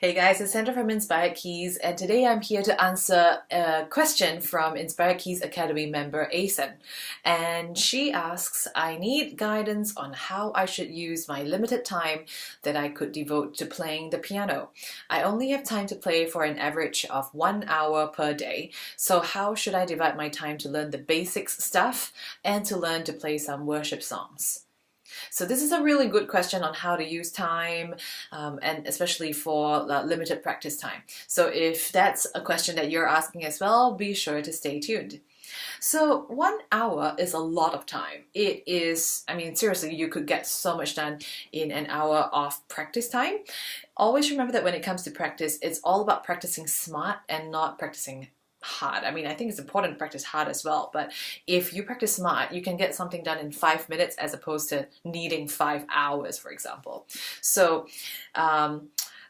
Hey guys, it's Sandra from Inspired Keys, and today I'm here to answer a question from Inspired Keys Academy member Asen. And she asks, I need guidance on how I should use my limited time that I could devote to playing the piano. I only have time to play for an average of 1 hour per day, so how should I divide my time to learn the basics stuff and to learn to play some worship songs? So this is a really good question on how to use time, and especially for limited practice time. So if that's a question that you're asking as well, be sure to stay tuned. So 1 hour is a lot of time. It is, I mean, seriously, you could get so much done in an hour of practice time. Always remember that when it comes to practice, it's all about practicing smart and not practicing hard. I mean, I think it's important to practice hard as well, but if you practice smart, you can get something done in 5 minutes as opposed to needing 5 hours, for example. So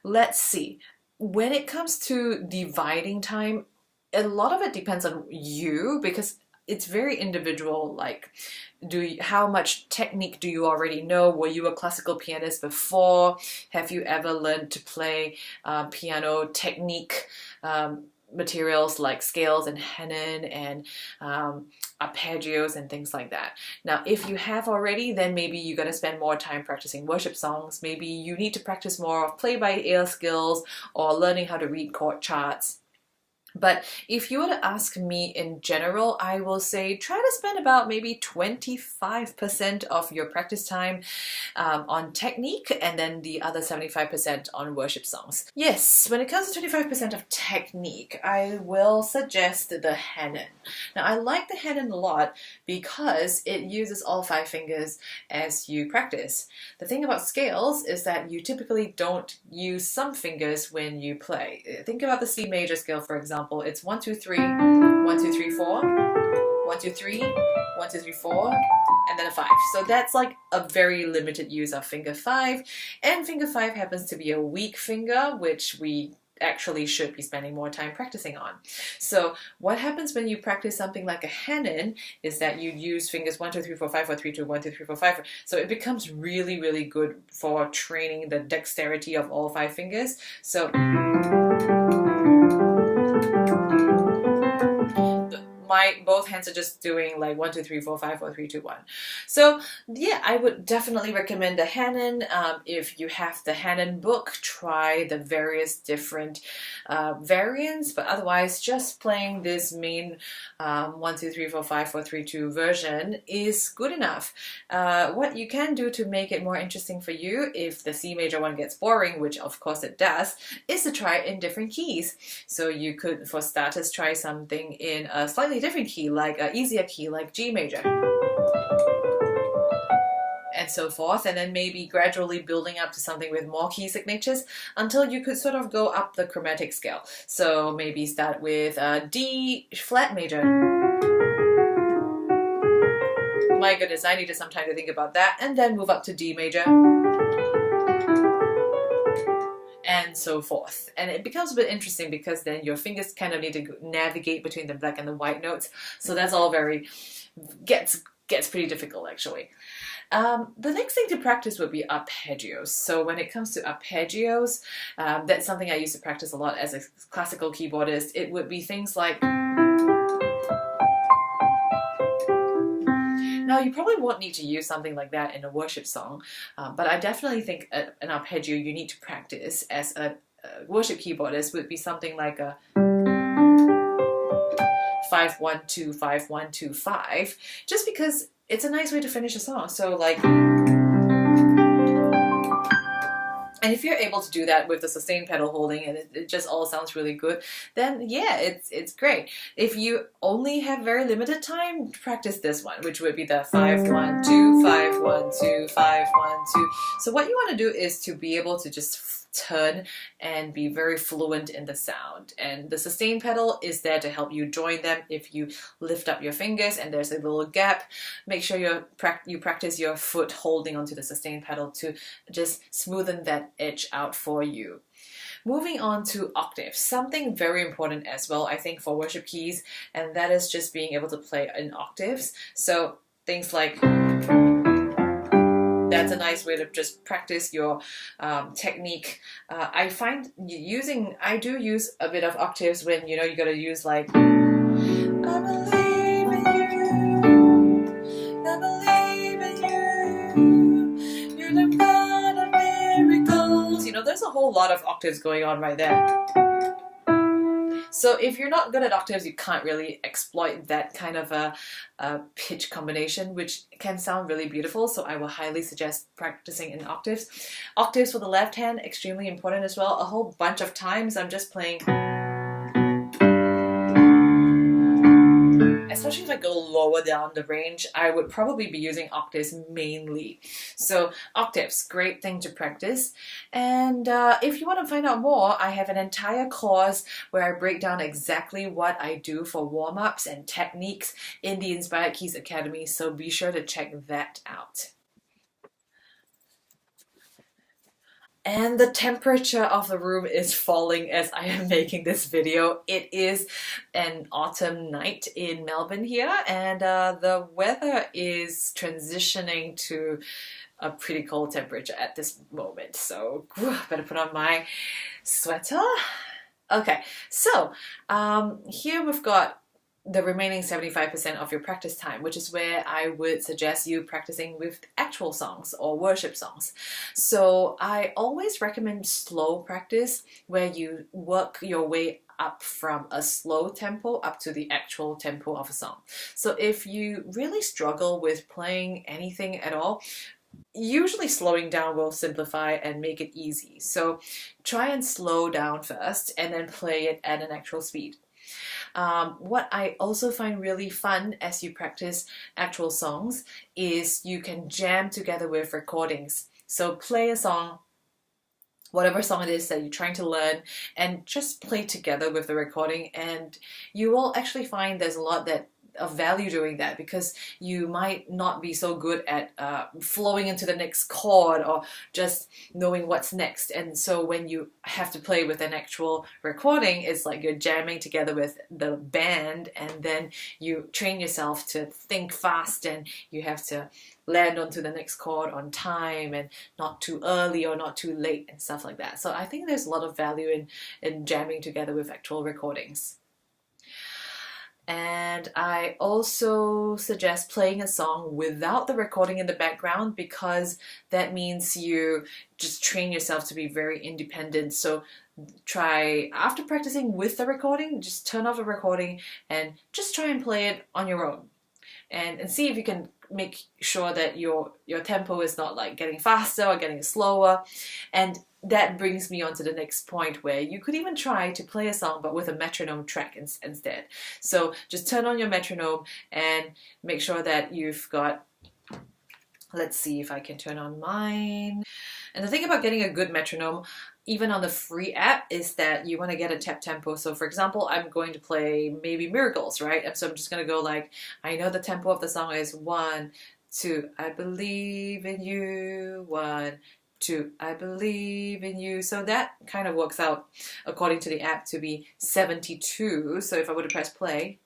let's see. When it comes to dividing time, a lot of it depends on you because it's very individual. Like, how much technique do you already know? Were you a classical pianist before? Have you ever learned to play piano technique materials like scales and Hanon and arpeggios and things like that? Now, if you have already, then maybe you're going to spend more time practicing worship songs. Maybe you need to practice more of play-by-ear skills or learning how to read chord charts. But if you were to ask me in general, I will say try to spend about maybe 25% of your practice time on technique and then the other 75% on worship songs. Yes, when it comes to 25% of technique, I will suggest the Hanon. Now, I like the Hanon a lot because it uses all 5 fingers as you practice. The thing about scales is that you typically don't use some fingers when you play. Think about the C major scale, for example. It's 1, 2, 3, 1, 2, 3, 4, 1, 2, 3, 1, 2, 3, 4, and then a 5. So that's like a very limited use of finger 5. And finger 5 happens to be a weak finger, which we actually should be spending more time practicing on. So what happens when you practice something like a Hanon is that you use fingers 1, 2, 3, 4, 5, 4, 3, 2, 1, 2, 3, 4, 5. So it becomes really, really good for training the dexterity of all 5 fingers. So both hands are just doing like 1, 2, 3, 4, 5, 4, 3, 2, 1. So yeah, I would definitely recommend the Hanon. If you have the Hanon book, try the various different variants, but otherwise just playing this main 1, 2, 3, 4, 5, 4, 3, 2 version is good enough. What you can do to make it more interesting for you, if the C major one gets boring, which of course it does, is to try it in different keys. So you could, for starters, try something in a slightly different key, like an easier key like G major, and so forth, and then maybe gradually building up to something with more key signatures until you could sort of go up the chromatic scale. So maybe start with D flat major. My goodness, I needed some time to think about that, and then move up to D major, and so forth. And it becomes a bit interesting because then your fingers kind of need to navigate between the black and the white notes. So that's all gets pretty difficult actually. The next thing to practice would be arpeggios. So when it comes to arpeggios, that's something I used to practice a lot as a classical keyboardist. It would be things like, now, you probably won't need to use something like that in a worship song, but I definitely think an arpeggio you need to practice as a worship keyboardist would be something like a 5, 1, 2, 5, 1, 2, 5, just because it's a nice way to finish a song. So like, and if you're able to do that with the sustain pedal holding and it just all sounds really good, then yeah, it's great. If you only have very limited time, practice this one, which would be the 5, 1, 2, 5, 1, 2, 5, 1, 2. So what you want to do is to be able to just turn and be very fluent in the sound, and the sustain pedal is there to help you join them. If you lift up your fingers and there's a little gap, make sure you practice your foot holding onto the sustain pedal to just smoothen that edge out for you. Moving on to octaves, something very important as well, I think, for worship keys, and that is just being able to play in octaves. So things like that's a nice way to just practice your technique. I find I do use a bit of octaves when you gotta use like I believe in you, I believe in you, you're the God of miracles. There's a whole lot of octaves going on right there. So if you're not good at octaves, you can't really exploit that kind of a pitch combination, which can sound really beautiful. So I will highly suggest practicing in octaves. Octaves for the left hand, extremely important as well. A whole bunch of times I'm just playing, especially if I go lower down the range, I would probably be using octaves mainly. So octaves, great thing to practice. And if you want to find out more, I have an entire course where I break down exactly what I do for warm-ups and techniques in the Inspired Keys Academy, so be sure to check that out. And the temperature of the room is falling as I am making this video. It is an autumn night in Melbourne here, and the weather is transitioning to a pretty cold temperature at this moment. So better put on my sweater. Okay, so here we've got the remaining 75% of your practice time, which is where I would suggest you practicing with actual songs or worship songs. So I always recommend slow practice, where you work your way up from a slow tempo up to the actual tempo of a song. So if you really struggle with playing anything at all, usually slowing down will simplify and make it easy. So try and slow down first and then play it at an actual speed. What I also find really fun as you practice actual songs is you can jam together with recordings. So play a song, whatever song it is that you're trying to learn, and just play together with the recording, and you will actually find there's a lot of value doing that, because you might not be so good at flowing into the next chord or just knowing what's next. And so when you have to play with an actual recording, it's like you're jamming together with the band, and then you train yourself to think fast, and you have to land onto the next chord on time and not too early or not too late and stuff like that. So I think there's a lot of value in jamming together with actual recordings. And I also suggest playing a song without the recording in the background, because that means you just train yourself to be very independent. So try, after practicing with the recording, just turn off the recording and just try and play it on your own. And see if you can make sure that your tempo is not like getting faster or getting slower. And that brings me on to the next point, where you could even try to play a song but with a metronome track instead. So just turn on your metronome and make sure that you've got, let's see if I can turn on mine. And the thing about getting a good metronome, even on the free app, is that you want to get a tap tempo. So for example, I'm going to play maybe Miracles, right? And so I'm just going to go like, I know the tempo of the song is 1, 2, I believe in you, 1, 2, I believe in you. So that kind of works out, according to the app, to be 72. So if I were to press play,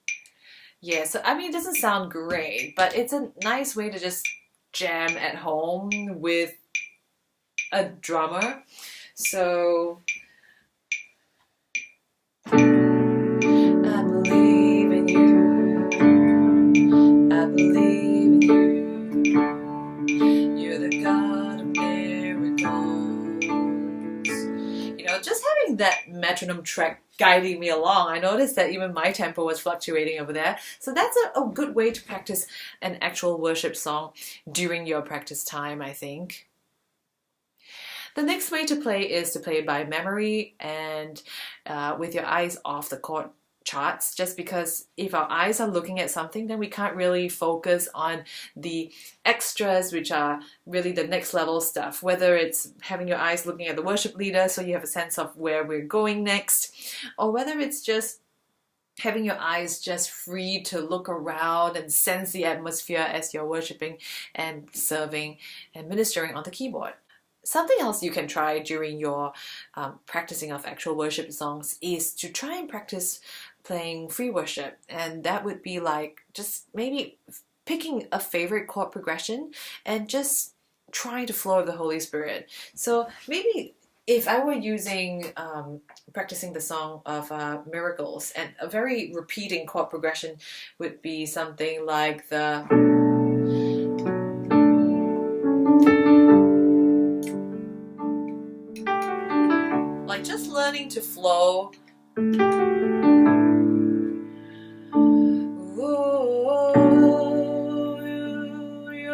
yeah, so I mean, it doesn't sound great, but it's a nice way to just jam at home with a drummer. So I believe in you, I believe in you, you're the God of miracles. Just having that metronome track guiding me along, I noticed that even my tempo was fluctuating over there. So that's a good way to practice an actual worship song during your practice time, I think. The next way to play is to play by memory and with your eyes off the chord charts, just because if our eyes are looking at something, then we can't really focus on the extras, which are really the next level stuff, whether it's having your eyes looking at the worship leader so you have a sense of where we're going next, or whether it's just having your eyes just free to look around and sense the atmosphere as you're worshiping and serving and ministering on the keyboard. Something else you can try during your practicing of actual worship songs is to try and practice playing free worship. And that would be like just maybe picking a favorite chord progression and just trying to flow with the Holy Spirit. So maybe if I were practicing the song of Miracles, and a very repeating chord progression would be something like just learning to flow. You're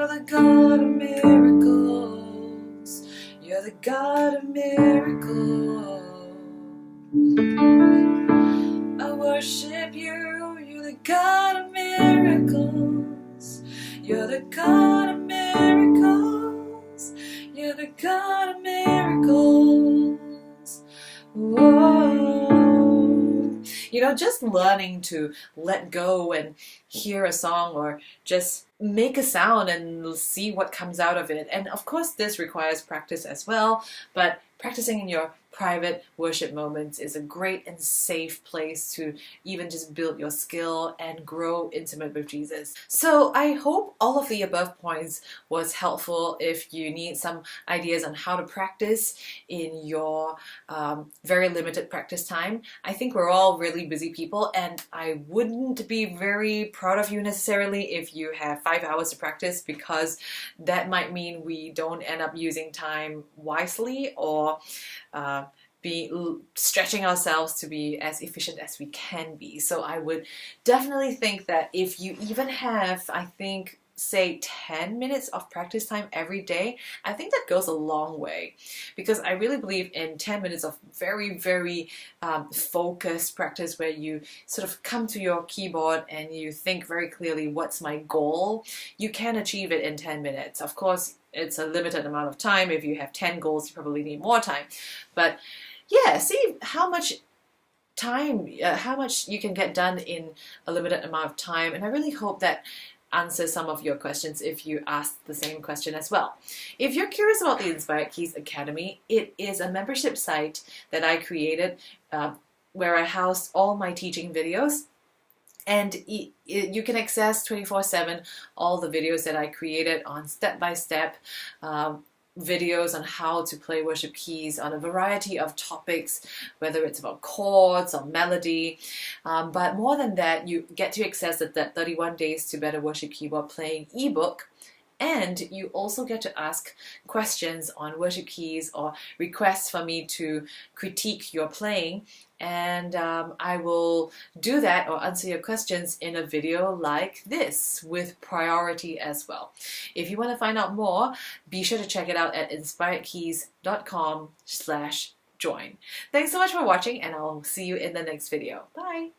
the God of miracles. You're the God of miracles. I worship you. You're the God of miracles. You're the God of miracles. You're the God of miracles. Whoa. You know, just learning to let go and hear a song, or just make a sound and see what comes out of it. And of course, this requires practice as well, but practicing in your private worship moments is a great and safe place to even just build your skill and grow intimate with Jesus. So I hope all of the above points was helpful if you need some ideas on how to practice in your very limited practice time. I think we're all really busy people, and I wouldn't be very proud of you necessarily if you have 5 hours to practice, because that might mean we don't end up using time wisely, or be stretching ourselves to be as efficient as we can be. So I would definitely think that if you even have, I think, say 10 minutes of practice time every day, I think that goes a long way, because I really believe in 10 minutes of very, very focused practice where you sort of come to your keyboard and you think very clearly, what's my goal? You can achieve it in 10 minutes. Of course, it's a limited amount of time. If you have 10 goals, you probably need more time. But yeah, see how much time, how much you can get done in a limited amount of time. And I really hope that answers some of your questions if you ask the same question as well. If you're curious about the Inspired Keys Academy, it is a membership site that I created where I house all my teaching videos. And you can access 24/7 all the videos that I created on step-by-step videos on how to play worship keys on a variety of topics, whether it's about chords or melody. But more than that, you get to access that 31 Days to Better Worship Keyboard Playing ebook. And you also get to ask questions on worship keys, or requests for me to critique your playing. And I will do that or answer your questions in a video like this with priority as well. If you want to find out more, be sure to check it out at inspiredkeys.com/join. Thanks so much for watching, and I'll see you in the next video. Bye!